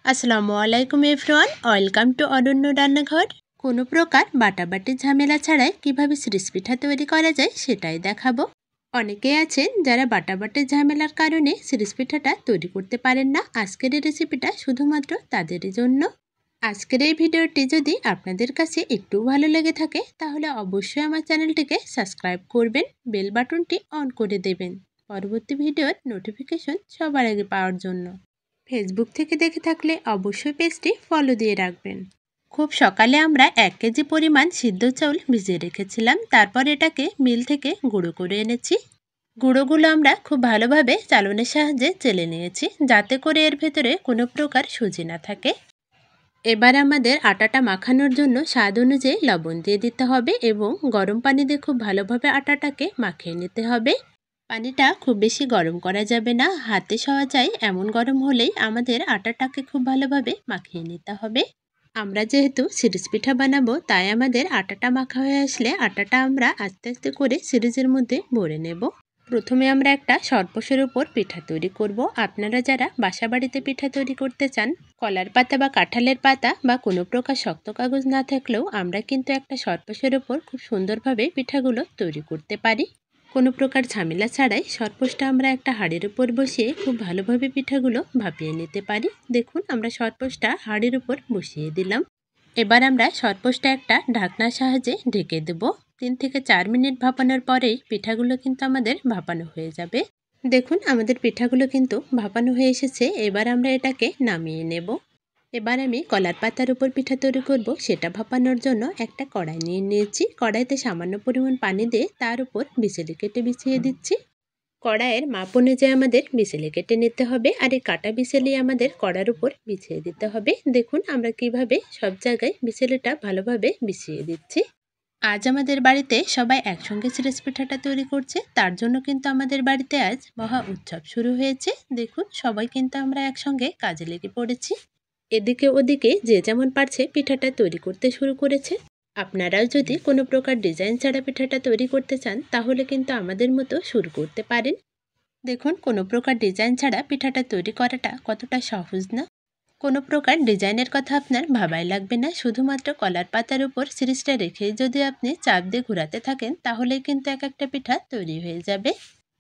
আসসালামু আলাইকুম everyone, welcome to অনন্য রান্নাঘর। কোনো প্রকার বাটাবাটি ঝামেলা ছাড়াই কিভাবে সিরিস পিঠা তৈরি করা যায় সেটাই দেখাবো। অনেকেই আছেন যারা বাটাবাটির ঝামেলার কারণে সিরিস পিঠাটা তৈরি করতে পারেন না। আজকের এই রেসিপিটা শুধুমাত্র তাদেরই জন্য। আজকের এই ভিডিওটি যদি আপনাদের কাছে একটু ভালো লেগে থাকে তাহলে অবশ্যই আমার চ্যানেলটিকে সাবস্ক্রাইব করবেন, বেল বাটনটি অন করে দেবেন পরবর্তী ভিডিওর নোটিফিকেশন সবার আগে পাওয়ার জন্য। ফেসবুক থেকে দেখে থাকলে অবশ্যই পেজটি ফলো দিয়ে রাখবেন। খুব সকালে আমরা 1 কেজি পরিমাণ সিদ্ধ চাউল ভিজিয়ে রেখেছিলাম, তারপর এটাকে মিল থেকে গুঁড়ো করে এনেছি। গুঁড়োগুলো আমরা খুব ভালোভাবে চালনের সাহায্যে চেলে নিয়েছি, যাতে করে এর ভেতরে কোনো প্রকার সুজি না থাকে। এবার আমাদের আটাটা মাখানোর জন্য স্বাদ অনুযায়ী লবণ দিয়ে দিতে হবে এবং গরম পানি দিয়ে খুব ভালোভাবে আটাটাকে মাখিয়ে নিতে হবে। পানিটা খুব বেশি গরম করা যাবে না, হাতে সওয়া যায় এমন গরম হলেই আমাদের আটাটাকে খুব ভালোভাবে মাখিয়ে নিতে হবে। আমরা যেহেতু সিরিজ পিঠা বানাবো, তাই আমাদের আটাটা মাখা হয়ে আসলে আটাটা আমরা আস্তে আস্তে করে সিরিজের মধ্যে ভরে নেব। প্রথমে আমরা একটা সরপোষের উপর পিঠা তৈরি করব। আপনারা যারা বাসা বাড়িতে পিঠা তৈরি করতে চান, কলার পাতা বা কাঁঠালের পাতা বা কোনো প্রকার শক্ত কাগজ না থাকলেও আমরা কিন্তু একটা সরপোষের উপর খুব সুন্দরভাবে পিঠাগুলো তৈরি করতে পারি। কোনো প্রকার ঝামেলা ছাড়াই সরপোষটা আমরা একটা হাঁড়ির উপর বসিয়ে খুব ভালোভাবে পিঠাগুলো ভাপিয়ে নিতে পারি। দেখুন, আমরা সরপোষটা হাঁড়ির উপর বসিয়ে দিলাম। এবার আমরা সরপোষটা একটা ঢাকনার সাহায্যে ঢেকে দেব। 3 থেকে 4 মিনিট ভাপানোর পরেই পিঠাগুলো কিন্তু আমাদের ভাপানো হয়ে যাবে। দেখুন, আমাদের পিঠাগুলো কিন্তু ভাপানো হয়ে এসেছে। এবার আমরা এটাকে নামিয়ে নেব। এবার আমি কলার পাতার উপর পিঠা তৈরি করব, সেটা ভাপানোর জন্য একটা কড়াই নিয়ে নিয়েছি। কড়াইতে সামান্য পরিমাণ পানি দিয়ে তার উপর বিচেলি কেটে বিছিয়ে দিচ্ছি। কড়াইয়ের মাপ অনুযায়ী আমাদের বিচেলি কেটে নিতে হবে, আর এই কাটা বিচেলি আমাদের কড়ার উপর বিছিয়ে দিতে হবে। দেখুন, আমরা কিভাবে সব জায়গায় বিচেলিটা ভালোভাবে বিছিয়ে দিচ্ছি। আজ আমাদের বাড়িতে সবাই একসঙ্গে সিরিস পিঠাটা তৈরি করছে, তার জন্য কিন্তু আমাদের বাড়িতে আজ মহা উৎসব শুরু হয়েছে। দেখুন, সবাই কিন্তু আমরা একসঙ্গে কাজে লেগে পড়েছি। এদিকে ওদিকে যে যেমন পারছে পিঠাটা তৈরি করতে শুরু করেছে। আপনারাও যদি কোনো প্রকার ডিজাইন ছাড়া পিঠাটা তৈরি করতে চান, তাহলে কিন্তু আমাদের মতো শুরু করতে পারেন। দেখুন, কোনো প্রকার ডিজাইন ছাড়া পিঠাটা তৈরি করাটা কতটা সহজ না। কোনো প্রকার ডিজাইনের কথা আপনার ভাবাই লাগবে না। শুধুমাত্র কলার পাতার উপর সিরিজটা রেখে যদি আপনি চাপ দিয়ে ঘোরাতে থাকেন, তাহলেই কিন্তু এক একটা পিঠা তৈরি হয়ে যাবে।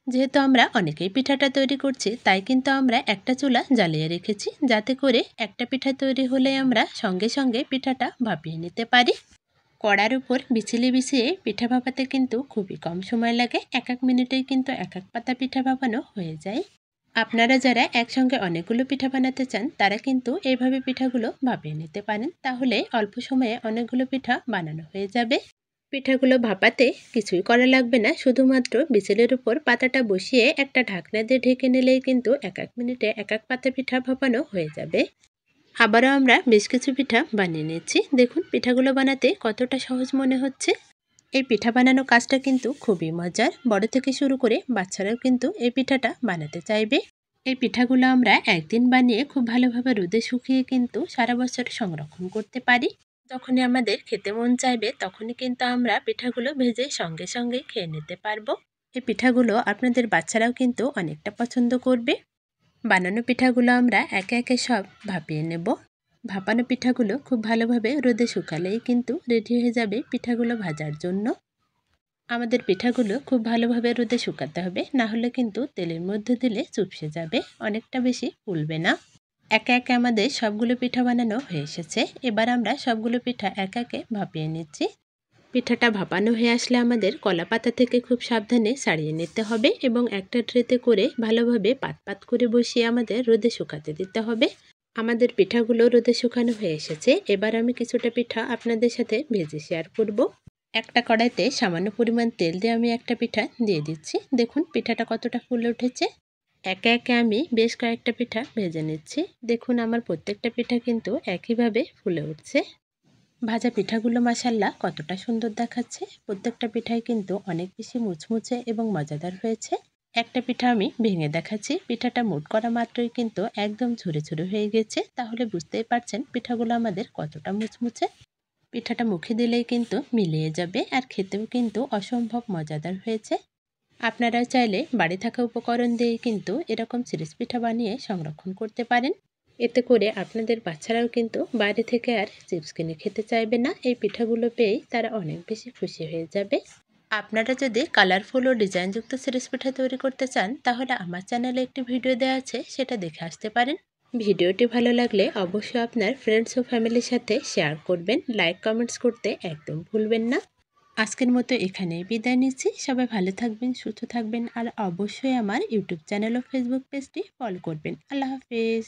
যেহেতু আমরা অনেকেই পিঠাটা তৈরি করছি, তাই কিন্তু আমরা একটা চুলা জ্বালিয়ে রেখেছি, যাতে করে একটা পিঠা তৈরি হলে আমরা সঙ্গে সঙ্গে পিঠাটা ভাপিয়ে নিতে পারি। কড়ার উপর বিছিয়ে বিছিয়ে পিঠা ভাপাতে কিন্তু খুবই কম সময় লাগে। 1 মিনিটেই কিন্তু এক পাতা পিঠা ভাপানো হয়ে যায়। আপনারা যারা একসঙ্গে অনেকগুলো পিঠা বানাতে চান, তারা কিন্তু এইভাবে পিঠাগুলো ভাপিয়ে নিতে পারেন, তাহলে অল্প সময়ে অনেকগুলো পিঠা বানানো হয়ে যাবে। পিঠাগুলো ভাপাতে কিছুই করা লাগবে না, শুধুমাত্র বিচেলের উপর পাতাটা বসিয়ে একটা ঢাকনা দিয়ে ঢেকে নিলেই কিন্তু 1 মিনিটে এক পাতা পিঠা ভাপানো হয়ে যাবে। আবারও আমরা বেশ কিছু পিঠা বানিয়ে নিচ্ছি। দেখুন, পিঠাগুলো বানাতে কতটা সহজ মনে হচ্ছে। এই পিঠা বানানো কাজটা কিন্তু খুবই মজার। বড় থেকে শুরু করে বাচ্চারাও কিন্তু এই পিঠাটা বানাতে চাইবে। এই পিঠাগুলো আমরা একদিন বানিয়ে খুব ভালোভাবে রোদে শুকিয়ে কিন্তু সারা বছর সংরক্ষণ করতে পারি। যখনই আমাদের খেতে মন চাইবে, তখনই কিন্তু আমরা পিঠাগুলো ভেজে সঙ্গে সঙ্গে খেয়ে নিতে পারবো। এই পিঠাগুলো আপনাদের বাচ্চারাও কিন্তু অনেকটা পছন্দ করবে। বানানো পিঠাগুলো আমরা একে একে সব ভাপিয়ে নেব। ভাপানো পিঠাগুলো খুব ভালোভাবে রোদে শুকালেই কিন্তু রেডি হয়ে যাবে পিঠাগুলো ভাজার জন্য। আমাদের পিঠাগুলো খুব ভালোভাবে রোদে শুকাতে হবে, না হলে কিন্তু তেলের মধ্যে দিলে চুপসে যাবে, অনেকটা বেশি ফুলবে না। একে একে আমাদের সবগুলো পিঠা বানানো হয়ে এসেছে। এবার আমরা সবগুলো পিঠা একে একে ভাপিয়ে নিচ্ছি। পিঠাটা ভাপানো হয়ে আসলে আমাদের কলা পাতা থেকে খুব সাবধানে ছাড়িয়ে নিতে হবে এবং একটা ট্রেতে করে ভালোভাবে পাত পাত করে বসিয়ে আমাদের রোদে শুকাতে দিতে হবে। আমাদের পিঠাগুলো রোদে শুকানো হয়ে এসেছে। এবার আমি কিছুটা পিঠা আপনাদের সাথে ভেজে শেয়ার করব। একটা কড়াইতে সামান্য পরিমাণ তেল দিয়ে আমি একটা পিঠা দিয়ে দিচ্ছি। দেখুন, পিঠাটা কতটা ফুলে উঠেছে। একে একে আমি বেশ কয়েকটা পিঠা ভেজে নিচ্ছি। দেখুন, আমার প্রত্যেকটা পিঠা কিন্তু একইভাবে ফুলে উঠছে। ভাজা পিঠাগুলো মাশাআল্লাহ কতটা সুন্দর দেখাচ্ছে। প্রত্যেকটা পিঠাই কিন্তু অনেক বেশি মুচমুচে এবং মজাদার হয়েছে। একটা পিঠা আমি ভেঙে দেখাচ্ছি। পিঠাটা মুট করা মাত্রই কিন্তু একদম ঝুরে ঝুরে হয়ে গেছে, তাহলে বুঝতেই পারছেন পিঠাগুলো আমাদের কতটা মুচমুচে। পিঠাটা মুখে দিলেই কিন্তু মিলিয়ে যাবে, আর খেতেও কিন্তু অসম্ভব মজাদার হয়েছে। আপনারাও চাইলে বাড়ি থাকা উপকরণ দিয়ে কিন্তু এরকম সিরিস পিঠা বানিয়ে সংরক্ষণ করতে পারেন। এতে করে আপনাদের বাচ্চারাও কিন্তু বাইরে থেকে আর চিপস কিনে খেতে চাইবে না। এই পিঠাগুলো পেয়েই তারা অনেক বেশি খুশি হয়ে যাবে। আপনারা যদি কালারফুল ও ডিজাইনযুক্ত সিরিজ পিঠা তৈরি করতে চান তাহলে আমার চ্যানেলে একটি ভিডিও দেওয়া আছে, সেটা দেখে আসতে পারেন। ভিডিওটি ভালো লাগলে অবশ্যই আপনার ফ্রেন্ডস ও ফ্যামিলির সাথে শেয়ার করবেন, লাইক কমেন্টস করতে একদম ভুলবেন না। আজকের মতো এখানেই বিদায় নিচ্ছি। সবাই ভালো থাকবেন, সুস্থ থাকবেন আর অবশ্যই আমার ইউটিউব চ্যানেল ও ফেসবুক পেজটি ফলো করবেন। আল্লাহ হাফেজ।